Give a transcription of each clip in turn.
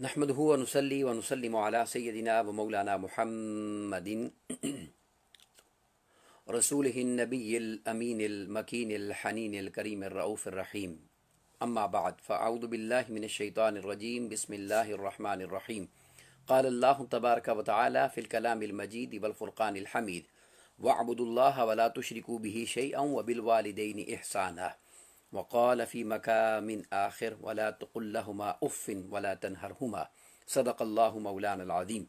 نحمدہ ونصلی ونسلم علی سیدنا و مولانا محمد رسولہ النبی الامین المکین الحنین الکریم الرؤوف الرحیم اما بعد فاعوذ باللہ من الشیطان الرجیم بسم اللہ الرحمن الرحیم قال اللہ تبارک و تعالی فی الکلام المجید والفرقان الحمید وَاعْبُدُوا اللَّهَ وَلَا تُشْرِكُوا بِهِ شَيْئًا وَبِالْوَالِدَيْنِ إِحْسَانًا وقال في مقام آخر ولا تقل لهما اف ولا تنهرهما صدق الله مولانا العظيم.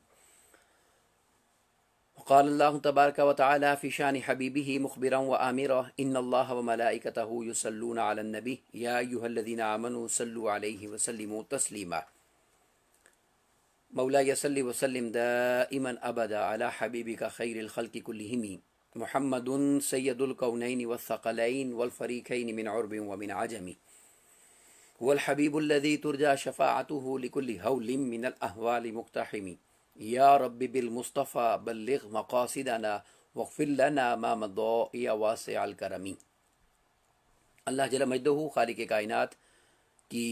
وقال الله تبارك وتعالى في شان حبيبه مخبرا وآمرا إن الله وملائكته يصلون على النبي يا أيها الذين آمنوا صلوا عليه وسلموا تسليما. مولاي صل وسلم دائما أبدا على حبيبك خير الخلق كلهم محمد سید الکونین والثقلین والفریقین من عرب ومن عجم هو الحبیب الذي ترجى شفاعته لكل هول من الاحوال مقتحم یا رب بالمصطفى بلغ مقاصدنا واغفر لنا ما مضى یا واسع الکرم. اللہ جل مجدہ خالق کائنات کی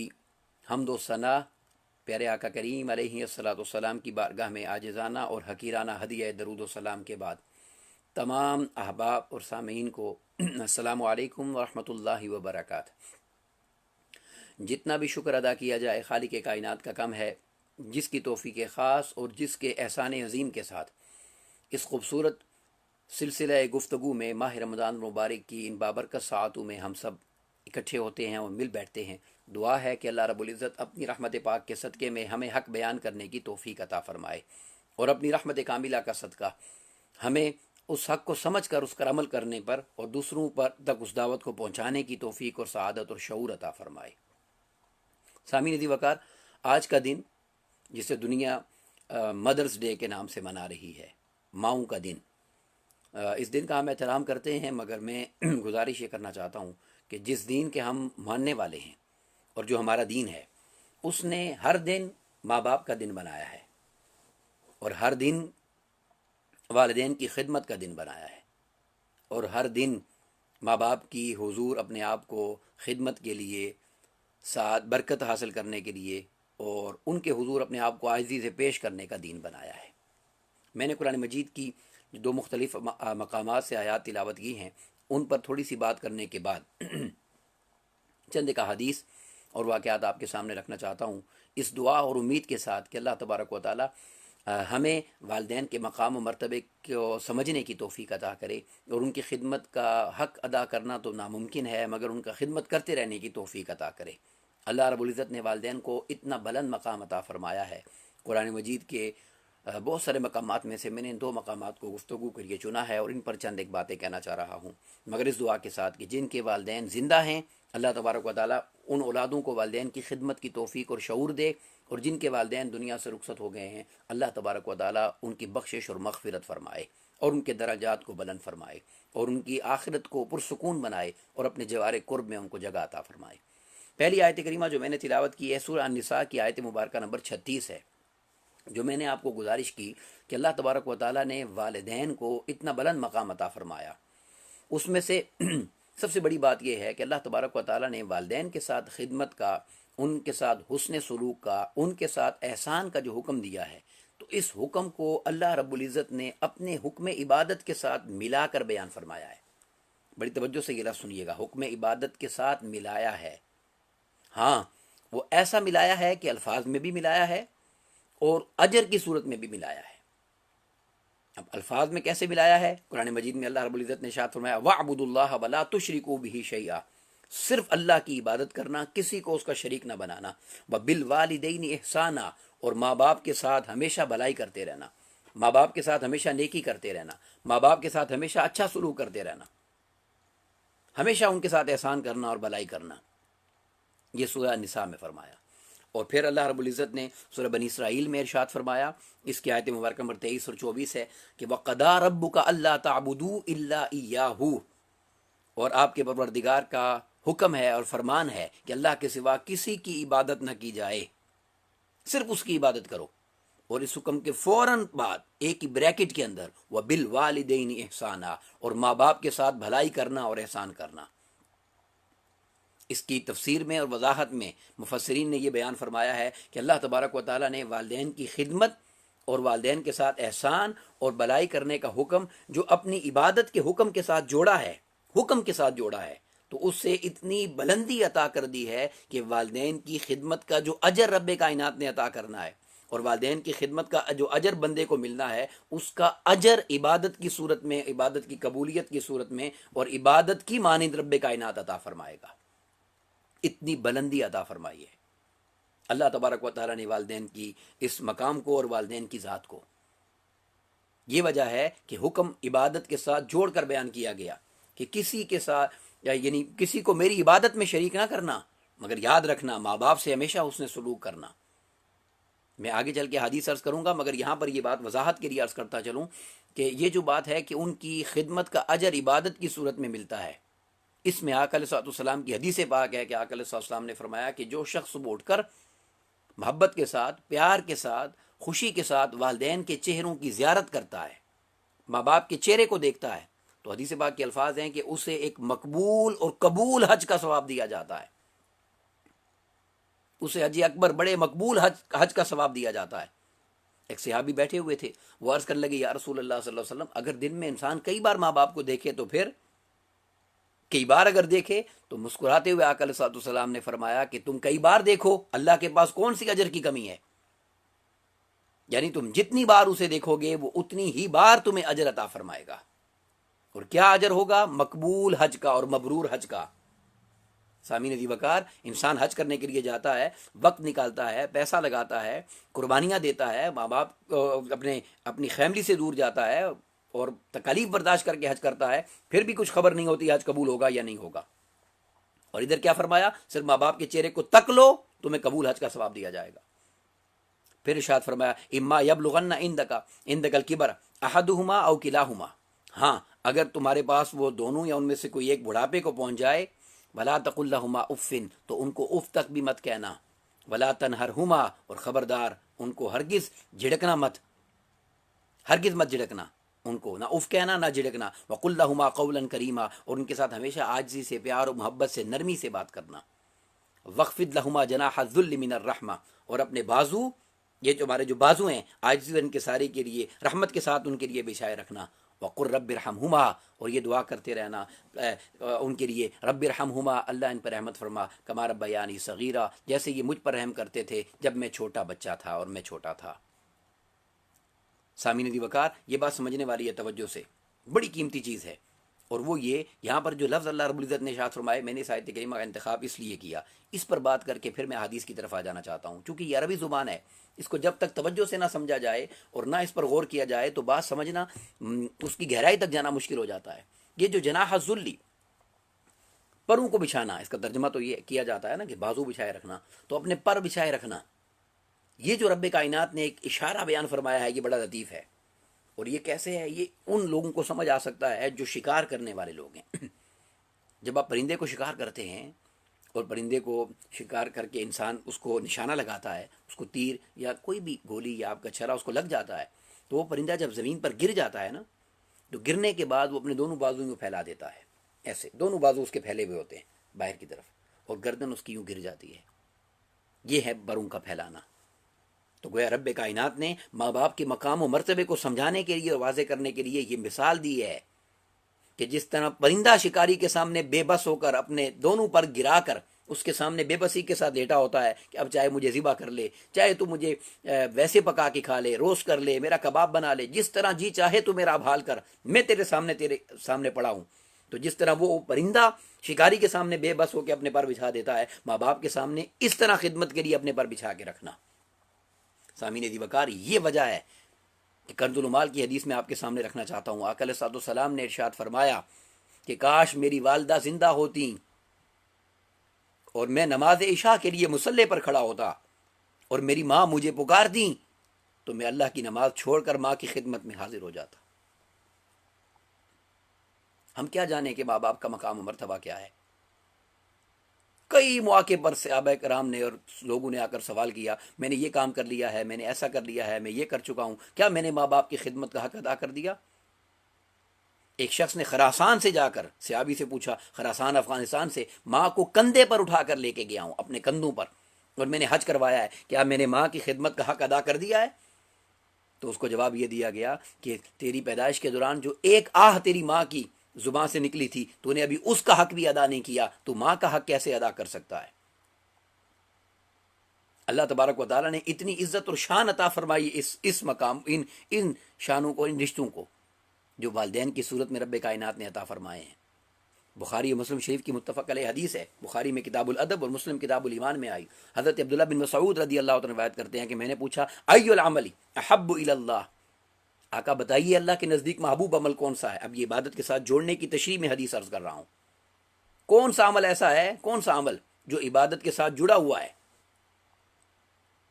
حمد و ثنا پیارے آقا کریم علیہ الصلوۃ والسلام کی بارگاہ میں عاجزانہ اور حقیرانہ ہدیہ درود و سلام کے بعد تمام احباب اور سامعین کو السلام علیکم ورحمۃ اللہ وبرکاتہ. جتنا بھی شکر ادا کیا جائے خالق کائنات کا کم ہے، جس کی توفیق خاص اور جس کے احسان عظیم کے ساتھ اس خوبصورت سلسلہ گفتگو میں ماہ رمضان مبارک کی ان بابرکت ساعتوں میں ہم سب اکٹھے ہوتے ہیں اور مل بیٹھتے ہیں. دعا ہے کہ اللہ رب العزت اپنی رحمت پاک کے صدقے میں ہمیں حق بیان کرنے کی توفیق عطا فرمائے، اور اپنی رحمت کاملہ کا صدقہ ہمیں اس حق کو سمجھ کر اس پر عمل کرنے پر اور دوسروں پر تک اس دعوت کو پہنچانے کی توفیق اور سعادت اور شعور عطا فرمائے. سامعین عزیز وقار، آج کا دن جسے دنیا مدرس ڈے کے نام سے منا رہی ہے، ماؤں کا دن، اس دن کا ہم احترام کرتے ہیں، مگر میں گزارش یہ کرنا چاہتا ہوں کہ جس دین کے ہم ماننے والے ہیں اور جو ہمارا دین ہے، اس نے ہر دن ماں باپ کا دن بنایا ہے اور ہر دن والدین کی خدمت کا دن بنایا ہے، اور ہر دن ماں باپ کی حضور اپنے آپ کو خدمت کے لیے، ساتھ برکت حاصل کرنے کے لیے اور ان کے حضور اپنے آپ کو عاجزی سے پیش کرنے کا دین بنایا ہے. میں نے قرآن مجید کی دو مختلف مقامات سے آیات تلاوت کی ہیں، ان پر تھوڑی سی بات کرنے کے بعد چند ایک احادیث اور واقعات آپ کے سامنے رکھنا چاہتا ہوں، اس دعا اور امید کے ساتھ کہ اللہ تبارک و تعالی ہمیں والدین کے مقام و مرتبے کو سمجھنے کی توفیق عطا کرے، اور ان کی خدمت کا حق ادا کرنا تو ناممکن ہے، مگر ان کا خدمت کرتے رہنے کی توفیق عطا کرے. اللہ رب العزت نے والدین کو اتنا بلند مقام عطا فرمایا ہے. قرآن مجید کے بہت سارے مقامات میں سے میں نے 2 مقامات کو گفتگو کے لیے چنا ہے، اور ان پر چند ایک باتیں کہنا چاہ رہا ہوں، مگر اس دعا کے ساتھ کہ جن کے والدین زندہ ہیں، اللہ تبارک و تعالیٰ ان اولادوں کو والدین کی خدمت کی توفیق اور شعور دے، اور جن کے والدین دنیا سے رخصت ہو گئے ہیں، اللہ تبارک و تعالیٰ ان کی بخشش اور مغفرت فرمائے، اور ان کے درجات کو بلند فرمائے، اور ان کی آخرت کو پرسکون بنائے، اور اپنے جوار قرب میں ان کو جگہ عطا فرمائے. پہلی آیت کریمہ جو میں نے تلاوت کی ہے سورہ النساء کی آیت مبارکہ نمبر 36 ہے، جو میں نے آپ کو گزارش کی کہ اللہ تبارک و تعالیٰ نے والدین کو اتنا بلند مقام عطا فرمایا. اس میں سے سب سے بڑی بات یہ ہے کہ اللہ تبارک و تعالیٰ نے والدین کے ساتھ خدمت کا، ان کے ساتھ حسن سلوک کا، ان کے ساتھ احسان کا جو حکم دیا ہے، تو اس حکم کو اللہ رب العزت نے اپنے حکم عبادت کے ساتھ ملا کر بیان فرمایا ہے. بڑی توجہ سے یہ لفظ سنیے گا، حکم عبادت کے ساتھ ملایا ہے. ہاں، وہ ایسا ملایا ہے کہ الفاظ میں بھی ملایا ہے اور اجر کی صورت میں بھی ملایا ہے. اب الفاظ میں کیسے ملایا ہے؟ قرآن مجید میں اللہ رب العزت نے ارشاد فرمایا وَاعْبُدُوا اللَّهَ وَلَا تُشْرِكُوا بِهِ شَيْئًا، صرف اللہ کی عبادت کرنا، کسی کو اس کا شریک نہ بنانا. وَبِالْوَالِدَيْنِ إِحْسَانًا، اور ماں باپ کے ساتھ ہمیشہ بھلائی کرتے رہنا، ماں باپ کے ساتھ ہمیشہ نیکی کرتے رہنا، ماں باپ کے ساتھ ہمیشہ اچھا سلوک کرتے رہنا، ہمیشہ ان کے ساتھ احسان کرنا اور بھلائی کرنا. یہ سورہ نساء میں فرمایا. اور پھر اللہ رب العزت نے سورہ بنی اسرائیل میں ارشاد فرمایا، اس کی آیت مبارکہ نمبر 23 اور 24 ہے کہ وَقَضَىٰ رَبُّكَ أَلَّا تَعْبُدُوا إِلَّا إِيَّاهُ، اور آپ کے پروردگار کا حکم ہے اور فرمان ہے کہ اللہ کے سوا کسی کی عبادت نہ کی جائے، صرف اس کی عبادت کرو. اور اس حکم کے فوراً بعد ایک ہی بریکٹ کے اندر وَبِالْوَالِدَيْنِ إِحْسَانًا، اور ماں باپ کے ساتھ بھلائی کرنا اور احسان کرنا. اس کی تفسیر میں اور وضاحت میں مفسرین نے یہ بیان فرمایا ہے کہ اللہ تبارک و تعالیٰ نے والدین کی خدمت اور والدین کے ساتھ احسان اور بلائی کرنے کا حکم جو اپنی عبادت کے حکم کے ساتھ جوڑا ہے، تو اس سے اتنی بلندی عطا کر دی ہے کہ والدین کی خدمت کا جو اجر رب کائنات نے عطا کرنا ہے، اور والدین کی خدمت کا جو اجر بندے کو ملنا ہے، اس کا اجر عبادت کی صورت میں، عبادت کی قبولیت کی صورت میں اور عبادت کی مانند رب کائنات عطا فرمائے گا۔ اتنی بلندی عطا فرمائی ہے اللہ تبارک و تعالیٰ نے والدین کی اس مقام کو اور والدین کی ذات کو۔ یہ وجہ ہے کہ حکم عبادت کے ساتھ جوڑ کر بیان کیا گیا کہ کسی کے ساتھ یعنی کسی کو میری عبادت میں شریک نہ کرنا، مگر یاد رکھنا ماں باپ سے ہمیشہ حسن سلوک کرنا۔ میں آگے چل کے حدیث عرض کروں گا، مگر یہاں پر یہ بات وضاحت کے لیے عرض کرتا چلوں کہ یہ جو بات ہے کہ ان کی خدمت کا اجر عبادت کی صورت میں ملتا ہے، اس میں آقا علیہ السلام کی حدیث پاک ہے کہ آقا علیہ السلام نے فرمایا کہ جو شخص صبح اٹھ کر محبت کے ساتھ، پیار کے ساتھ، خوشی کے ساتھ والدین کے چہروں کی زیارت کرتا ہے، ماں باپ کے چہرے کو دیکھتا ہے، تو حدیث پاک کے الفاظ ہیں کہ اسے ایک مقبول اور قبول حج کا ثواب دیا جاتا ہے، اسے حج اکبر بڑے مقبول حج کا ثواب دیا جاتا ہے۔ ایک صحابی بیٹھے ہوئے تھے، وہ عرض کرنے لگے یا رسول اللہ صلی اللہ علیہ وسلم، اگر دن میں انسان کئی بار ماں باپ کو دیکھے تو پھر کئی بار اگر دیکھے تو مسکراتے ہوئے آقا علیہ السلام نے فرمایا کہ تم کئی بار دیکھو، اللہ کے پاس کون سی اجر کی کمی ہے؟ یعنی تم جتنی بار اسے دیکھو گے وہ اتنی ہی بار تمہیں اجر عطا فرمائے گا۔ اور کیا اجر ہوگا؟ مقبول حج کا اور مبرور حج کا۔ سامعین ذی وقار، انسان حج کرنے کے لیے جاتا ہے، وقت نکالتا ہے، پیسہ لگاتا ہے، قربانیاں دیتا ہے، ماں باپ اپنی فیملی سے دور جاتا ہے اور تکالیف برداشت کر کے حج کرتا ہے، پھر بھی کچھ خبر نہیں ہوتی حج قبول ہوگا یا نہیں ہوگا۔ اور ادھر کیا فرمایا؟ صرف ماں باپ کے چہرے کو تک لو، تمہیں قبول حج کا ثواب دیا جائے گا۔ پھر ارشاد فرمایا اما یبلغن عندک الکبر احدہما او کلاہما، ہاں اگر تمہارے پاس وہ دونوں یا ان میں سے کوئی ایک بڑھاپے کو پہنچ جائے، ولا تقل لہما اف، تو ان کو اف تک بھی مت کہنا، ولا تنہرہما، اور خبردار ان کو ہرگز جھڑکنا مت، ہرگز مت جھڑکنا ان کو، نہ اف کہنا نہ جھڑکنا، وقل لہما قولا کریما، اور ان کے ساتھ ہمیشہ عاجزی سے، پیار و محبت سے، نرمی سے بات کرنا، وخفض لہما جناح الذل من الرحمہ، اور اپنے بازو، یہ جو ہمارے جو بازو ہیں عاجزی ان کے سارے کے لیے رحمت کے ساتھ ان کے لیے بچھائے رکھنا، وقل رب ارحمہما، اور یہ دعا کرتے رہنا ان کے لیے، رب ارحمہما، اللہ ان پر رحمت فرما، کما ربیانی صغیرہ، جیسے یہ مجھ پر رحم کرتے تھے جب میں چھوٹا بچہ تھا اور میں چھوٹا تھا۔ سامعین ذی وقار، یہ بات سمجھنے والی ہے توجہ سے، بڑی قیمتی چیز ہے، اور وہ یہ یہاں پر جو لفظ اللہ رب العزت نے ارشاد فرمائے، میں نے اس آیت کریمہ کا انتخاب اس لیے کیا، اس پر بات کر کے پھر میں حدیث کی طرف آ جانا چاہتا ہوں، چونکہ یہ عربی زبان ہے، اس کو جب تک توجہ سے نہ سمجھا جائے اور نہ اس پر غور کیا جائے تو بات سمجھنا، اس کی گہرائی تک جانا مشکل ہو جاتا ہے۔ یہ جو جناح الذل، پروں کو بچھانا، اس کا ترجمہ تو یہ کیا جاتا ہے نا کہ بازو بچھائے رکھنا، تو اپنے پر بچھائے رکھنا، یہ جو رب کائنات نے ایک اشارہ بیان فرمایا ہے، یہ بڑا لطیف ہے۔ اور یہ کیسے ہے؟ یہ ان لوگوں کو سمجھ آ سکتا ہے جو شکار کرنے والے لوگ ہیں۔ جب آپ پرندے کو شکار کرتے ہیں اور پرندے کو شکار کر کے انسان اس کو نشانہ لگاتا ہے، اس کو تیر یا کوئی بھی گولی یا آپ کا چھرا اس کو لگ جاتا ہے، تو وہ پرندہ جب زمین پر گر جاتا ہے نا، تو گرنے کے بعد وہ اپنے دونوں بازوؤں کو پھیلا دیتا ہے، ایسے دونوں بازو اس کے پھیلے ہوئے ہوتے ہیں باہر کی طرف، اور گردن اس کی یوں گر جاتی ہے۔ یہ ہے بروں کا پھیلانا۔ تو گویا رب کائنات نے ماں باپ کے مقام و مرتبے کو سمجھانے کے لیے اور واضح کرنے کے لیے یہ مثال دی ہے کہ جس طرح پرندہ شکاری کے سامنے بے بس ہو کر اپنے دونوں پر گرا کر اس کے سامنے بے بسی کے ساتھ لیٹا ہوتا ہے کہ اب چاہے مجھے ذبح کر لے، چاہے تو مجھے ویسے پکا کے کھا لے، روسٹ کر لے، میرا کباب بنا لے، جس طرح جی چاہے تو میرا بھال کر، میں تیرے سامنے پڑا ہوں۔ تو جس طرح وہ پرندہ شکاری کے سامنے بے بس ہو کے اپنے پر بچھا دیتا ہے، ماں باپ کے سامنے اس طرح خدمت کے لیے اپنے پر بچھا کے رکھنا۔ سامعین ذی وقار، یہ وجہ ہے کہ کنز المال کی حدیث میں آپ کے سامنے رکھنا چاہتا ہوں۔ آقا علیہ السلام نے ارشاد فرمایا کہ کاش میری والدہ زندہ ہوتی اور میں نماز عشاء کے لیے مصلی پر کھڑا ہوتا اور میری ماں مجھے پکار دیں تو میں اللہ کی نماز چھوڑ کر ماں کی خدمت میں حاضر ہو جاتا۔ ہم کیا جانیں کہ ماں باپ کا مقام و مرتبہ کیا ہے؟ کئی مواقع پر صحابہ کرام نے اور لوگوں نے آ کر سوال کیا، میں نے یہ کام کر لیا ہے، میں نے ایسا کر لیا ہے، میں یہ کر چکا ہوں، کیا میں نے ماں باپ کی خدمت کا حق ادا کر دیا؟ ایک شخص نے خراسان سے جا کر صحابی سے پوچھا، خراسان افغانستان سے، ماں کو کندھے پر اٹھا کر لے کے گیا ہوں، اپنے کندھوں پر، اور میں نے حج کروایا ہے، کیا میں نے ماں کی خدمت کا حق ادا کر دیا ہے؟ تو اس کو جواب یہ دیا گیا کہ تیری پیدائش کے دوران جو ایک آہ تیری ماں کی زبان سے نکلی تھی، تو نے ابھی اس کا حق بھی ادا نہیں کیا، تو ماں کا حق کیسے ادا کر سکتا ہے؟ اللہ تبارک و تعالیٰ نے اتنی عزت اور شان عطا فرمائی اس مقام، ان شانوں کو، ان رشتوں کو، جو والدین کی صورت میں رب کائنات نے عطا فرمائے ہیں۔ بخاری اور مسلم شریف کی متفق علیہ حدیث ہے، بخاری میں کتاب الادب اور مسلم کتاب الایمان میں آئی۔ حضرت عبداللہ بن مسعود رضی اللہ عنہ روایت کرتے ہیں کہ میں نے پوچھا، ای العمل احب الی اللہ، آقا بتائیے اللہ کے نزدیک محبوب عمل کون سا ہے؟ اب یہ عبادت کے ساتھ جوڑنے کی تشریح میں حدیث عرض کر رہا ہوں۔ کون سا عمل ایسا ہے، کون سا عمل جو عبادت کے ساتھ جڑا ہوا ہے،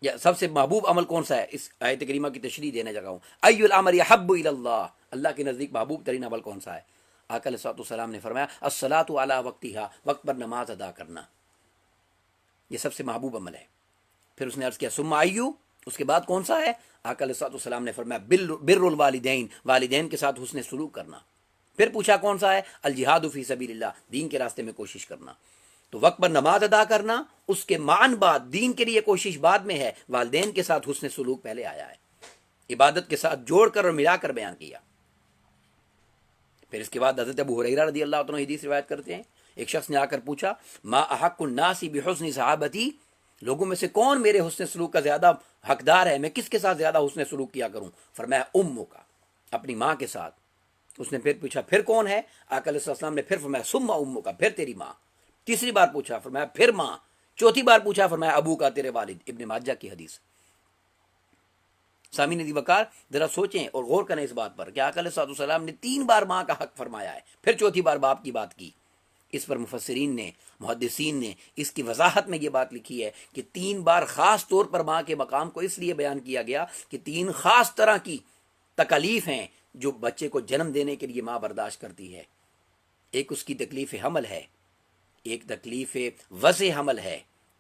یا سب سے محبوب عمل کون سا ہے؟ اس آیت کریمہ کی تشریح دینے جگہ ہوں۔ ای العمل احب الی اللہ، اللہ کے نزدیک محبوب ترین عمل کون سا ہے؟ آقا علیہ السلام نے فرمایا، الصلاۃ علی وقتہا، وقت پر نماز ادا کرنا، یہ سب سے محبوب عمل ہے۔ پھر اس نے عرض کیا، ثم ایو، اس کے بعد کون سا ہے؟ آقا علیہ السلام نے فرمایا، بر الوالدین، والدین کے ساتھ حسن سلوک کرنا۔ پھر پوچھا کون سا ہے؟ الجہاد فی سبیل اللہ، دین کے راستے میں کوشش کرنا۔ تو وقت پر نماز ادا کرنا، اس کے معن بعد دین کے لیے کوشش بعد میں ہے، والدین کے ساتھ حسن سلوک پہلے آیا ہے، عبادت کے ساتھ جوڑ کر اور ملا کر بیان کیا۔ پھر اس کے بعد حضرت ابو ہریرہ رضی اللہ عنہ حدیث روایت کرتے ہیں، ایک شخص نے آ کر پوچھا، ما احق الناس بحسن صحابتی، لوگوں میں سے کون میرے حسن سلوک کا زیادہ حقدار ہے، میں کس کے ساتھ زیادہ حسن سلوک کیا کروں؟ فرمایا، امو کا، اپنی ماں کے ساتھ۔ اس نے پھر پوچھا، پھر کون ہے؟ آقا علیہ السلام نے پھر فرمایا، ثم امو کا، پھر تیری ماں۔ تیسری بار پوچھا، فرمایا پھر ماں۔ چوتھی بار پوچھا، فرمایا ابو کا، تیرے والد۔ ابن ماجہ کی حدیث۔ سامعین عزیز وقار، ذرا سوچیں اور غور کریں اس بات پر کہ آقا علیہ السلام نے 3 بار ماں کا حق فرمایا ہے، پھر چوتھی بار باپ کی بات کی۔ اس پر مفسرین نے، محدثین نے اس کی وضاحت میں یہ بات لکھی ہے کہ 3 بار خاص طور پر ماں کے مقام کو اس لیے بیان کیا گیا کہ 3 خاص طرح کی تکالیف ہیں جو بچے کو جنم دینے کے لیے ماں برداشت کرتی ہے۔ ایک اس کی تکلیف حمل ہے، ایک تکلیف وضع حمل ہے،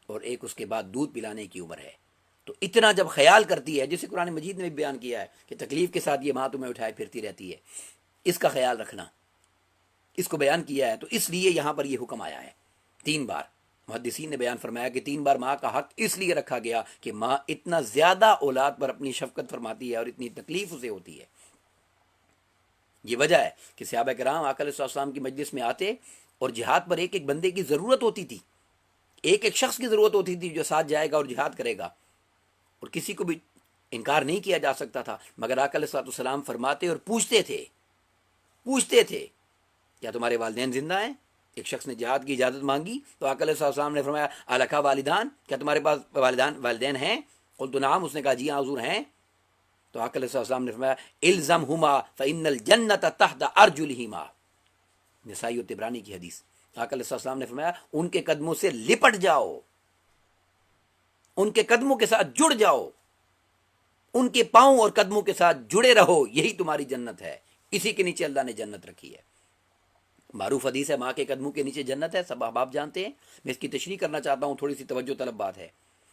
اور ایک اس کے بعد دودھ پلانے کی عمر ہے۔ تو اتنا جب خیال کرتی ہے، جسے قرآن مجید نے بھی بیان کیا ہے کہ تکلیف کے ساتھ یہ ماں تمہیں اٹھائے پھرتی رہتی ہے، اس کا خیال رکھنا، اس کو بیان کیا ہے، تو اس لیے یہاں پر یہ حکم آیا ہے 3 بار۔ محدثین نے بیان فرمایا کہ 3 بار ماں کا حق اس لیے رکھا گیا کہ ماں اتنا زیادہ اولاد پر اپنی شفقت فرماتی ہے اور اتنی تکلیف اسے ہوتی ہے۔ یہ وجہ ہے کہ صحابہ کرام آقا علیہ السلام کی مجلس میں آتے اور جہاد پر ایک ایک بندے کی ضرورت ہوتی تھی، ایک ایک شخص کی ضرورت ہوتی تھی جو ساتھ جائے گا اور جہاد کرے گا، اور کسی کو بھی انکار نہیں کیا جا سکتا تھا، مگر آقا علیہ السلام فرماتے اور پوچھتے تھے کیا تمہارے والدین زندہ ہیں؟ ایک شخص نے جہاد کی اجازت مانگی تو آقا علیہ السلام نے فرمایا، الکا والدان، کیا تمہارے پاس والدین ہیں؟ قلت نعم، اس نے کہا جی ہاں حضور ہیں۔ تو آقا علیہ السلام نے فرمایا، الزمہما فإن الجنۃ تحت ارجلہما، نسائی اور طبرانی کی حدیث۔ آقا علیہ السلام نے فرمایا، ان کے قدموں سے لپٹ جاؤ، ان کے قدموں کے ساتھ جڑ جاؤ، ان کے پاؤں اور قدموں کے ساتھ جڑے رہو، یہی تمہاری جنت ہے، اسی کے نیچے اللہ نے جنت رکھی ہے۔ معروف حدیث ہے، ماں کے قدموں کے نیچے جنت ہے، سب احباب جانتے ہیں۔ میں اس کی تشریح کرنا چاہتا ہوں، تھوڑی سی توجہ طلب بات ہے۔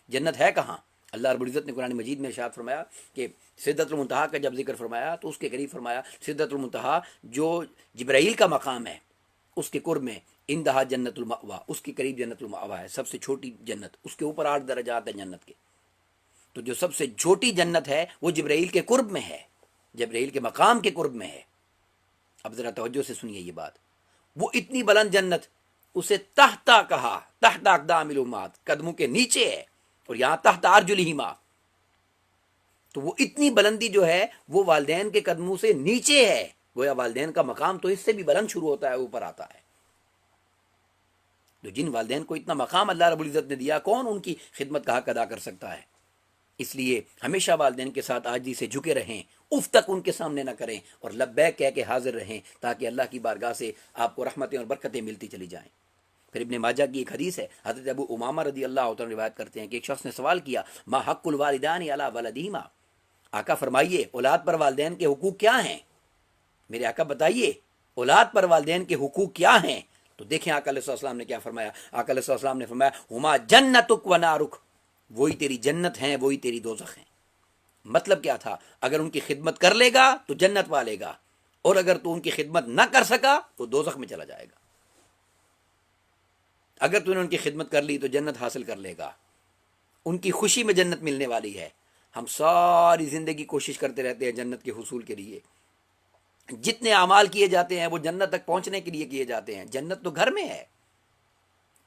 جنت ہے کہاں؟ اللہ رب العزت نے قرآن مجید میں ارشاد فرمایا کہ سدرۃ المنتہا کا جب ذکر فرمایا تو اس کے قریب فرمایا، سدرۃ المنتہا جو جبرائیل کا مقام ہے، اس کے قرب میں اندہا جنت المأوا، اس کے قریب جنت المأوا ہے، سب سے چھوٹی جنت، اس کے اوپر 8 درجات ہیں جنت کے۔ تو جو سب سے چھوٹی جنت ہے وہ جبرائیل کے قرب میں ہے، جبرائیل کے مقام کے قرب میں ہے۔ اب ذرا توجہ سے سنیے یہ بات، وہ اتنی بلند جنت، اسے تحتا کہا، تحت اقدام الامہات، قدموں کے نیچے ہے، اور یہاں تحت ارجلہما، تو وہ اتنی بلندی جو ہے وہ والدین کے قدموں سے نیچے ہے، گویا والدین کا مقام تو اس سے بھی بلند شروع ہوتا ہے، اوپر آتا ہے۔ تو جن والدین کو اتنا مقام اللہ رب العزت نے دیا، کون ان کی خدمت کا حق ادا کر سکتا ہے؟ اس لیے ہمیشہ والدین کے ساتھ عاجزی سے جھکے رہیں، اف تک ان کے سامنے نہ کریں، اور لبیک کہہ کے حاضر رہیں، تاکہ اللہ کی بارگاہ سے آپ کو رحمتیں اور برکتیں ملتی چلی جائیں۔ پھر ابن ماجہ کی ایک حدیث ہے، حضرت ابو امامہ رضی اللہ عنہ روایت کرتے ہیں کہ ایک شخص نے سوال کیا، ما حق الوالدان علی ولدہما، آقا فرمائیے اولاد پر والدین کے حقوق کیا ہیں؟ میرے آقا بتائیے اولاد پر والدین کے حقوق کیا ہیں؟ تو دیکھیں آقا علیہ السلام نے کیا فرمایا۔ آقا علیہ السلام نے فرمایا، ہما جنتک و نارک، وہی تیری جنت ہیں، وہی تیری دوزخ ہیں۔ مطلب کیا تھا؟ اگر ان کی خدمت کر لے گا تو جنت پالے گا، اور اگر تو ان کی خدمت نہ کر سکا تو دوزخ میں چلا جائے گا. اگر تو نے ان کی خدمت کر لی تو جنت حاصل کر لے گا، ان کی خوشی میں جنت ملنے والی ہے. ہم ساری زندگی کوشش کرتے رہتے ہیں جنت کے حصول کے لیے. جتنے اعمال کیے جاتے ہیں وہ جنت تک پہنچنے کے لیے کیے جاتے ہیں. جنت تو گھر میں ہے.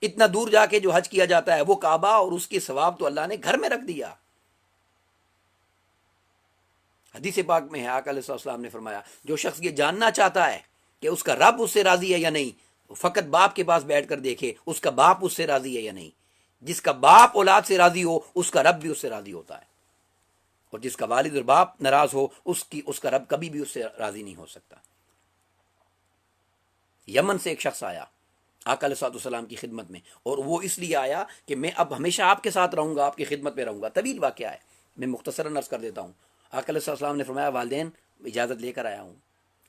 اتنا دور جا کے جو حج کیا جاتا ہے وہ کعبہ اور اس کے ثواب تو اللہ نے گھر میں رکھ دیا. حدیث پاک میں ہے آقا علیہ السلام نے فرمایا جو شخص یہ جاننا چاہتا ہے کہ اس کا رب اس سے راضی ہے یا نہیں، فقط باپ کے پاس بیٹھ کر دیکھے اس کا باپ اس سے راضی ہے یا نہیں. جس کا باپ اولاد سے راضی ہو اس کا رب بھی اس سے راضی ہوتا ہے، اور جس کا والد اور باپ ناراض ہو اس کا رب کبھی بھی اس سے راضی نہیں ہو سکتا. یمن سے ایک شخص آیا آقا علیہ السلام کی خدمت میں، اور وہ اس لیے آیا کہ میں اب ہمیشہ آپ کے ساتھ رہوں گا، آپ کی خدمت میں رہوں گا. طویل واقعہ ہے، میں مختصراً عرض کر دیتا ہوں. آقا علیہ السلام نے فرمایا والدین اجازت لے کر آیا ہوں،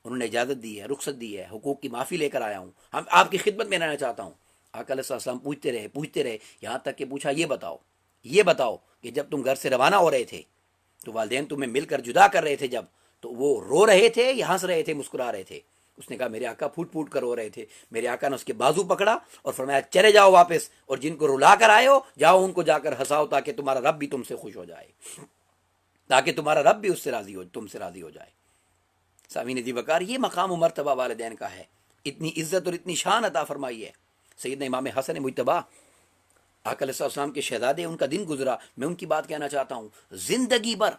انہوں نے اجازت دی ہے، رخصت دی ہے، حقوق کی معافی لے کر آیا ہوں، ہم آپ کی خدمت میں رہنا چاہتا ہوں. آقا علیہ السلام پوچھتے رہے یہاں تک کہ پوچھا یہ بتاؤ کہ جب تم گھر سے روانہ ہو رہے تھے تو والدین تمہیں مل کر جدا کر رہے تھے جب، تو وہ رو رہے تھے یا ہنس رہے تھے، مسکرا رہے تھے؟ اس نے کہا میرے آقا پھوٹ پھوٹ کر رو رہے تھے. میرے آقا نے اس کے بازو پکڑا اور فرمایا چلے جاؤ واپس، اور جن کو رلا کر آئے ہو جاؤ ان کو جا کر ہنساؤ تاکہ تمہارا رب بھی تم سے خوش ہو جائے، تاکہ تمہارا رب بھی اس سے راضی ہو، تم سے راضی ہو جائے. سامعین دی وقار، یہ مقام و مرتبہ والدین کا ہے. اتنی عزت اور اتنی شان عطا فرمائی ہے. سیدنا امام حسن مجتبی آقا علیہ السلام کے شہزادے، ان کا دن گزرا، میں ان کی بات کہنا چاہتا ہوں. زندگی بھر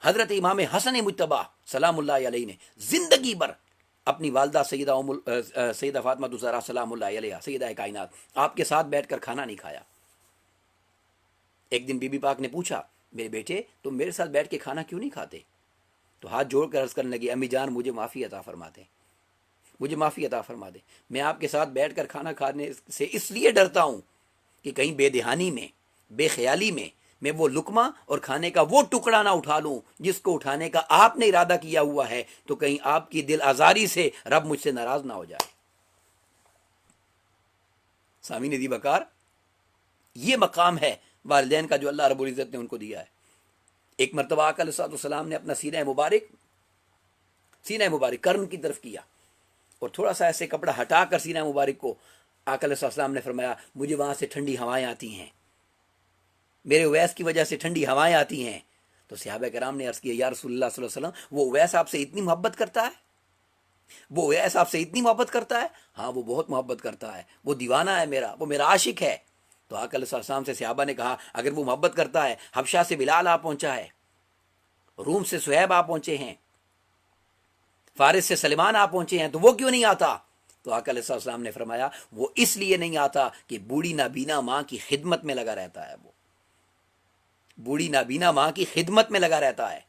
حضرت امام حسن مجتبی سلام اللہ علیہ نے زندگی بھر اپنی والدہ سیدہ فاطمہ الزہرا سلام اللہ علیہ، سیدہ کائنات، آپ کے ساتھ بیٹھ کر کھانا نہیں کھایا. ایک دن بی بی پاک نے پوچھا میرے بیٹے تم میرے ساتھ بیٹھ کے کھانا کیوں نہیں کھاتے؟ تو ہاتھ جوڑ کر عرض کرنے لگی امی جان مجھے معافی عطا فرما دیں، مجھے معافی عطا فرما دیں. میں آپ کے ساتھ بیٹھ کر کھانا کھانے سے اس لیے ڈرتا ہوں کہ کہیں بے دہانی میں، بے خیالی میں وہ لقمہ اور کھانے کا وہ ٹکڑا نہ اٹھا لوں جس کو اٹھانے کا آپ نے ارادہ کیا ہوا ہے، تو کہیں آپ کی دل آزاری سے رب مجھ سے ناراض نہ ہو جائے. سامعین دی وقار، یہ مقام ہے والدین کا جو اللہ رب العزت نے ان کو دیا ہے. ایک مرتبہ آقا علیہ السلام نے اپنا سینہ مبارک کرن کی طرف کیا اور تھوڑا سا ایسے کپڑا ہٹا کر سینہ مبارک کو آقا علیہ السلام نے فرمایا مجھے وہاں سے ٹھنڈی ہوائیں آتی ہیں، میرے اویس کی وجہ سے ٹھنڈی ہوائیں آتی ہیں. تو صحابہ کرام نے عرض کیا یا رسول اللہ صلی اللہ علیہ وسلم وہ اویس آپ سے اتنی محبت کرتا ہے؟ وہ اویس آپ سے اتنی محبت کرتا ہے؟ ہاں وہ بہت محبت کرتا ہے، وہ دیوانہ ہے میرا، وہ میرا عاشق ہے. تو آقا علیہ السلام سے صحابہ نے کہا اگر وہ محبت کرتا ہے، حبشہ سے بلال آ پہنچا ہے، روم سے سہیب آ پہنچے ہیں، فارس سے سلمان آ پہنچے ہیں، تو وہ کیوں نہیں آتا؟ تو آقا علیہ السلام نے فرمایا وہ اس لیے نہیں آتا کہ بوڑھی نابینا ماں کی خدمت میں لگا رہتا ہے. وہ بوڑھی نابینا ماں کی خدمت میں لگا رہتا ہے.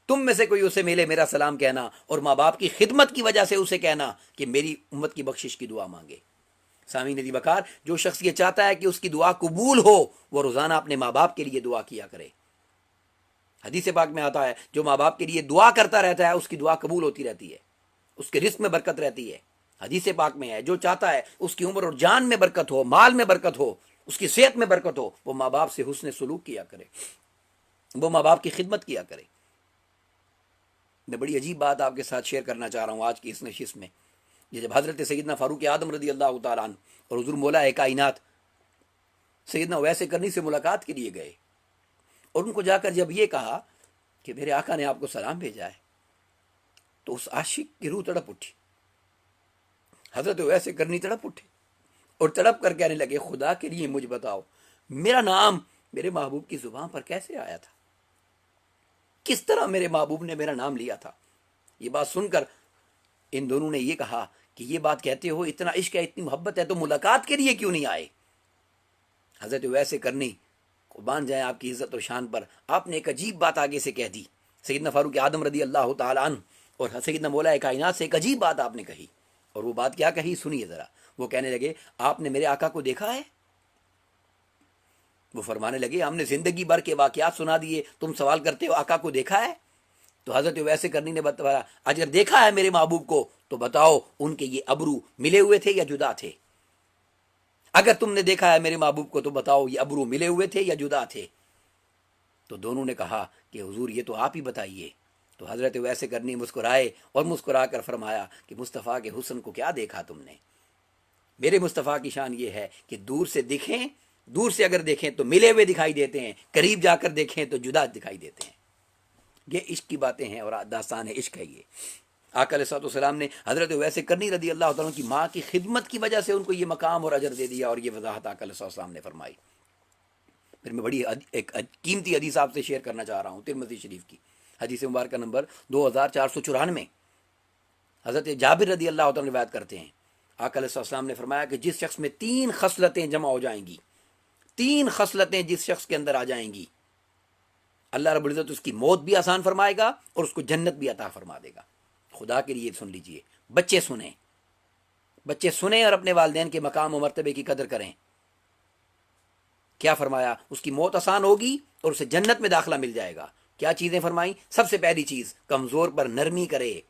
تم میں سے کوئی اسے ملے میرا سلام کہنا اور ماں باپ کی خدمت کی وجہ سے اسے کہنا کہ میری امت کی بخشش کی دعا مانگے. سامعین دی وقار، جو شخص یہ چاہتا ہے کہ اس کی دعا قبول ہو وہ روزانہ اپنے ماں باپ کے لیے دعا کیا کرے. حدیث پاک میں آتا ہے جو ماں باپ کے لیے دعا کرتا رہتا ہے اس کی دعا قبول ہوتی رہتی ہے، اس کے رزق میں برکت رہتی ہے. حدیث پاک میں ہے جو چاہتا ہے اس کی عمر اور جان میں برکت ہو، مال میں برکت ہو، اس کی صحت میں برکت ہو، وہ ماں باپ سے حسن سلوک کیا کرے، وہ ماں باپ کی خدمت کیا کرے. میں بڑی عجیب بات آپ کے ساتھ شیئر کرنا چاہ رہا ہوں آج کی اس نشست میں. یہ جب حضرت سیدنا فاروق اعظم رضی اللہ تعالیٰ عنہ اور حضور مولا کائنات سیدنا اویس کرنی سے ملاقات کے لیے گئے اور ان کو جا کر جب یہ کہا کہ میرے آقا نے آپ کو سلام بھیجا ہے، تو اس عاشق کی روح تڑپ اٹھی. حضرت اویس کرنی تڑپ اٹھے اور تڑپ کر کہنے لگے خدا کے لیے مجھ بتاؤ میرا نام میرے محبوب کی زبان پر کیسے آیا تھا، کس طرح میرے محبوب نے میرا نام لیا تھا. یہ بات سن کر ان دونوں نے یہ کہا کہ یہ بات کہتے ہو اتنا عشق ہے، اتنی محبت ہے، تو ملاقات کے لیے کیوں نہیں آئے؟ حضرت اویس کرنی قربان جائیں آپ کی عزت اور شان پر، آپ نے ایک عجیب بات آگے سے کہہ دی. سیدنا فاروق اعظم رضی اللہ تعالیٰ عنہ اور سیدنا مولا کائنات سے ایک عجیب بات آپ نے کہی. اور وہ بات کیا کہی سنیے ذرا. وہ کہنے لگے آپ نے میرے آقا کو دیکھا ہے؟ وہ فرمانے لگے ہم نے زندگی بھر کے واقعات سنا دیے، تم سوال کرتے ہو آقا کو دیکھا ہے؟ تو حضرت ویسے کرنی نے بتایا اگر دیکھا ہے میرے محبوب کو تو بتاؤ ان کے یہ ابرو ملے ہوئے تھے یا جدا تھے؟ اگر تم نے دیکھا ہے میرے محبوب کو تو بتاؤ یہ ابرو ملے ہوئے تھے یا جدا تھے؟ تو دونوں نے کہا کہ حضور یہ تو آپ ہی بتائیے. تو حضرت ویسے کرنی مسکرائے اور مسکرا کر فرمایا کہ مصطفیٰ کے حسن کو کیا دیکھا تم نے؟ میرے مصطفیٰ کی شان یہ ہے کہ دور سے دکھیں، دور سے اگر دیکھیں تو ملے ہوئے دکھائی دیتے ہیں، قریب جا کر دیکھیں تو جدا دکھائی دیتے ہیں۔ یہ عشق کی باتیں ہیں اور داستان ہے، عشق ہے یہ۔ آقا علیہ الصلوۃ والسلام نے حضرت ویسے کرنی رضی اللہ تعالیٰ کی ماں کی خدمت کی وجہ سے ان کو یہ مقام اور اجر دے دیا، اور یہ وضاحت آقا علیہ الصلوۃ والسلام نے فرمائی۔ پھر میں بڑی ایک قیمتی حدیث آپ سے شیئر کرنا چاہ رہا ہوں، ترمذی شریف کی حدیث مبارکہ نمبر 2494۔ حضرت جابر رضی اللہ عنہ روایت کرتے ہیں، آقا علیہ السلام نے فرمایا کہ جس شخص میں 3 خصلتیں جمع ہو جائیں گی، 3 خصلتیں جس شخص کے اندر آ جائیں گی، اللہ رب العزت اس کی موت بھی آسان فرمائے گا اور اس کو جنت بھی عطا فرما دے گا۔ خدا کے لیے سن لیجئے، بچے سنیں اور اپنے والدین کے مقام و مرتبے کی قدر کریں۔ کیا فرمایا؟ اس کی موت آسان ہوگی اور اسے جنت میں داخلہ مل جائے گا۔ کیا چیزیں فرمائیں؟ سب سے پہلی چیز، کمزور پر نرمی کرے،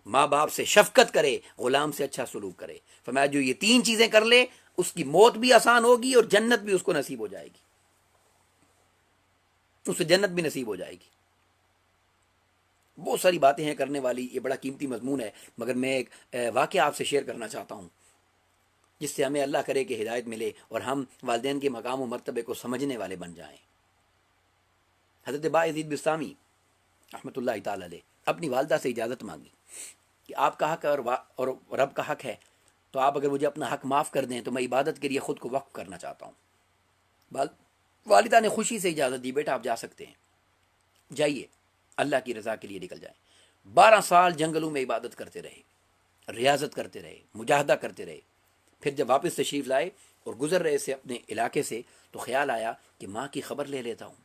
ماں باپ سے شفقت کرے، غلام سے اچھا سلوک کرے۔ فرمایا جو یہ 3 چیزیں کر لے اس کی موت بھی آسان ہوگی اور جنت بھی اس کو نصیب ہو جائے گی، اسے جنت بھی نصیب ہو جائے گی۔ بہت ساری باتیں ہیں کرنے والی، یہ بڑا قیمتی مضمون ہے، مگر میں ایک واقعہ آپ سے شیئر کرنا چاہتا ہوں جس سے ہمیں اللہ کرے کہ ہدایت ملے اور ہم والدین کے مقام و مرتبے کو سمجھنے والے بن جائیں۔ حضرت باعزید بستامی رحمۃ اللہ تعالی علیہ اپنی والدہ سے اجازت مانگی کہ آپ کا حق اور رب کا حق ہے، تو آپ اگر مجھے اپنا حق معاف کر دیں تو میں عبادت کے لیے خود کو وقف کرنا چاہتا ہوں۔ والدہ نے خوشی سے اجازت دی، بیٹا آپ جا سکتے ہیں، جائیے، اللہ کی رضا کے لیے نکل جائیں۔ 12 سال جنگلوں میں عبادت کرتے رہے، ریاضت کرتے رہے، مجاہدہ کرتے رہے۔ پھر جب واپس تشریف لائے اور گزر رہے سے اپنے علاقے سے، تو خیال آیا کہ ماں کی خبر لے لیتا ہوں۔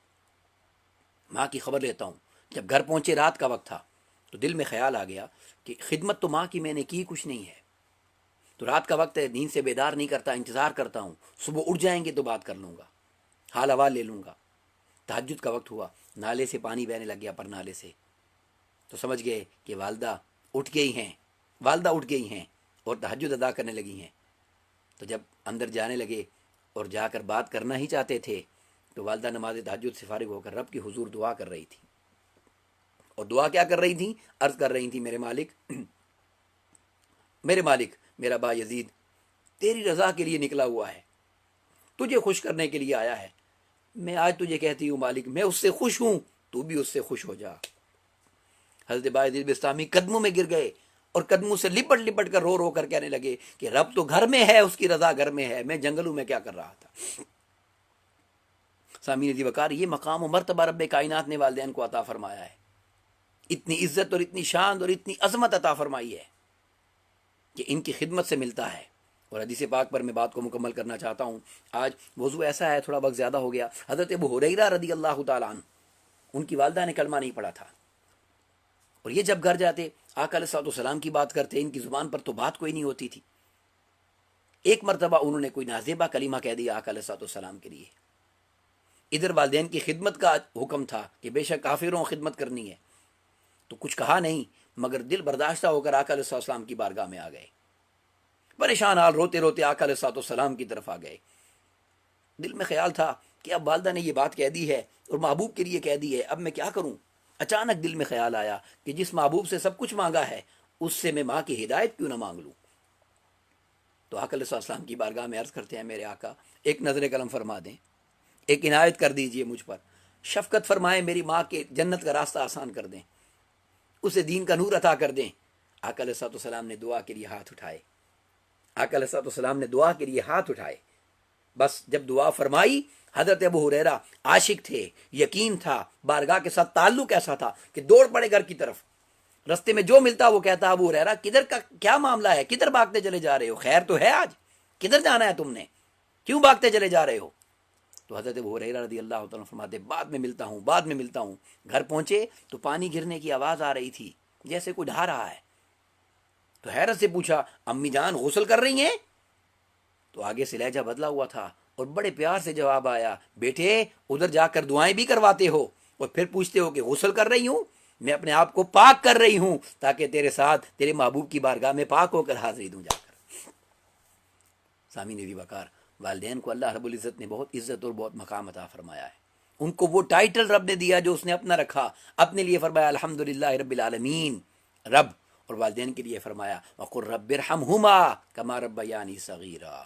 جب گھر پہنچے رات کا وقت تھا تو دل میں خیال آ گیا کہ خدمت تو ماں کی میں نے کی کچھ نہیں ہے، تو رات کا وقت ہے، نیند سے بیدار نہیں کرتا، انتظار کرتا ہوں، صبح اٹھ جائیں گے تو بات کر لوں گا، حال احوال لے لوں گا۔ تہجد کا وقت ہوا، نالے سے پانی بہنے لگ گیا، پر نالے سے، تو سمجھ گئے کہ والدہ اٹھ گئی ہیں اور تہجد ادا کرنے لگی ہیں۔ تو جب اندر جانے لگے اور جا کر بات کرنا ہی چاہتے تھے تو والدہ نماز تہجد سے فارغ ہو کر رب کی حضور دعا کر رہی تھی، اور دعا کیا کر رہی تھی؟ عرض کر رہی تھی، میرے مالک میرا با یزید تیری رضا کے لیے نکلا ہوا ہے، تجھے خوش کرنے کے لیے آیا ہے، میں آج تجھے کہتی ہوں مالک میں اس سے خوش ہوں، تو بھی اس سے خوش ہو جا۔ حضرت با یزید بستامی قدموں میں گر گئے اور قدموں سے لپٹ کر رو کر کہنے لگے کہ رب تو گھر میں ہے، اس کی رضا گھر میں ہے، میں جنگلوں میں کیا کر رہا تھا۔ سامعین وقار، یہ مقام و مرتبہ رب کائنات نے والدین کو عطا فرمایا ہے، اتنی عزت اور اتنی شان اور اتنی عظمت عطا فرمائی ہے کہ ان کی خدمت سے ملتا ہے۔ اور حدیث پاک پر میں بات کو مکمل کرنا چاہتا ہوں، آج موضوع ایسا ہے، تھوڑا وقت زیادہ ہو گیا۔ حضرت ابو ہریرہ رضی اللہ تعالیٰ عنہ، ان کی والدہ نے کلمہ نہیں پڑھا تھا، اور یہ جب گھر جاتے آقا علیہ السلام کی بات کرتے، ان کی زبان پر تو بات کوئی نہیں ہوتی تھی۔ ایک مرتبہ انہوں نے کوئی نازیبہ کلمہ کہہ دیا آقا علیہ السلام کے لیے۔ ادھر والدین کی خدمت کا حکم تھا کہ بے شک کافروں خدمت کرنی ہے، تو کچھ کہا نہیں، مگر دل برداشتہ ہو کر آقا علیہ السلام کی بارگاہ میں آ گئے، پریشان حال روتے روتے آقا علیہ السلام کی طرف آ گئے۔ دل میں خیال تھا کہ اب والدہ نے یہ بات کہہ دی ہے اور محبوب کے لیے کہہ دی ہے، اب میں کیا کروں؟ اچانک دل میں خیال آیا کہ جس محبوب سے سب کچھ مانگا ہے اس سے میں ماں کی ہدایت کیوں نہ مانگ لوں؟ تو آقا علیہ السلام کی بارگاہ میں عرض کرتے ہیں، میرے آقا ایک نظر قلم فرما دیں، ایک عنایت کر دیجئے مجھ پر، شفقت فرمائیں، میری ماں کے جنت کا راستہ آسان کر دیں، اسے دین کا نور عطا کر دیں۔ آقا علیہ السلام نے دعا کے لیے ہاتھ اٹھائے، بس جب دعا فرمائی، حضرت ابو ہریرہ عاشق تھے، یقین تھا، بارگاہ کے ساتھ تعلق ایسا تھا کہ دوڑ پڑے گھر کی طرف، رستے میں جو ملتا وہ کہتا، ابو ہریرہ کدھر کا کیا معاملہ ہے، کدھر بھاگتے چلے جا رہے ہو، خیر تو ہے آج، کدھر جانا ہے تم نے، کیوں بھاگتے چلے جا رہے ہو؟ تو حضرت ابو ہریرہ رضی اللہ تعالیٰ فرماتے، بعد میں ملتا ہوں۔ گھر پہنچے تو پانی گرنے کی آواز آ رہی تھی، جیسے کوئی ڈھا رہا ہے، تو حیرت سے پوچھا، امی جان غسل کر رہی ہیں؟ تو آگے سے لہجہ بدلا ہوا تھا اور بڑے پیار سے جواب آیا، بیٹے ادھر جا کر دعائیں بھی کرواتے ہو اور پھر پوچھتے ہو کہ غسل کر رہی ہوں؟ میں اپنے آپ کو پاک کر رہی ہوں تاکہ تیرے ساتھ تیرے محبوب کی بارگاہ میں پاک ہو کر حاضری دوں جا کر۔ سامعین وقار، والدین کو اللہ رب العزت نے بہت عزت اور بہت مقام عطا فرمایا ہے، ان کو وہ ٹائٹل رب نے دیا جو اس نے اپنا رکھا، اپنے لیے فرمایا الحمدللہ رب العالمین رب، اور والدین کے لیے فرمایا وقل رب ارحمہما کما ربیانی صغیرا۔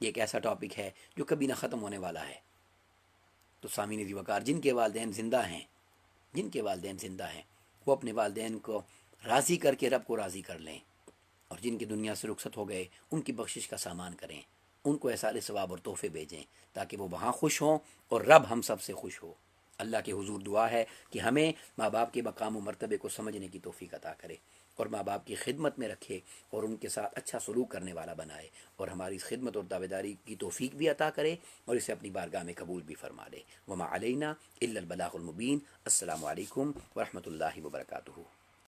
یہ ایک ایسا ٹاپک ہے جو کبھی نہ ختم ہونے والا ہے۔ تو سامعین عزیز وقار، جن کے والدین زندہ ہیں، جن کے والدین زندہ ہیں، وہ اپنے والدین کو راضی کر کے رب کو راضی کر لیں، اور جن کی دنیا سے رخصت ہو گئے ان کی بخشش کا سامان کریں، ان کو احسان ثواب اور تحفے بھیجیں تاکہ وہ وہاں خوش ہوں اور رب ہم سب سے خوش ہو۔ اللہ کے حضور دعا ہے کہ ہمیں ماں باپ کے مقام و مرتبے کو سمجھنے کی توفیق عطا کرے، اور ماں باپ کی خدمت میں رکھے اور ان کے ساتھ اچھا سلوک کرنے والا بنائے، اور ہماری اس خدمت اور تابعداری کی توفیق بھی عطا کرے اور اسے اپنی بارگاہ میں قبول بھی فرما لے۔ وما علینا الا البلاغ المبین۔ السلام علیکم ورحمۃ اللہ وبرکاتہ۔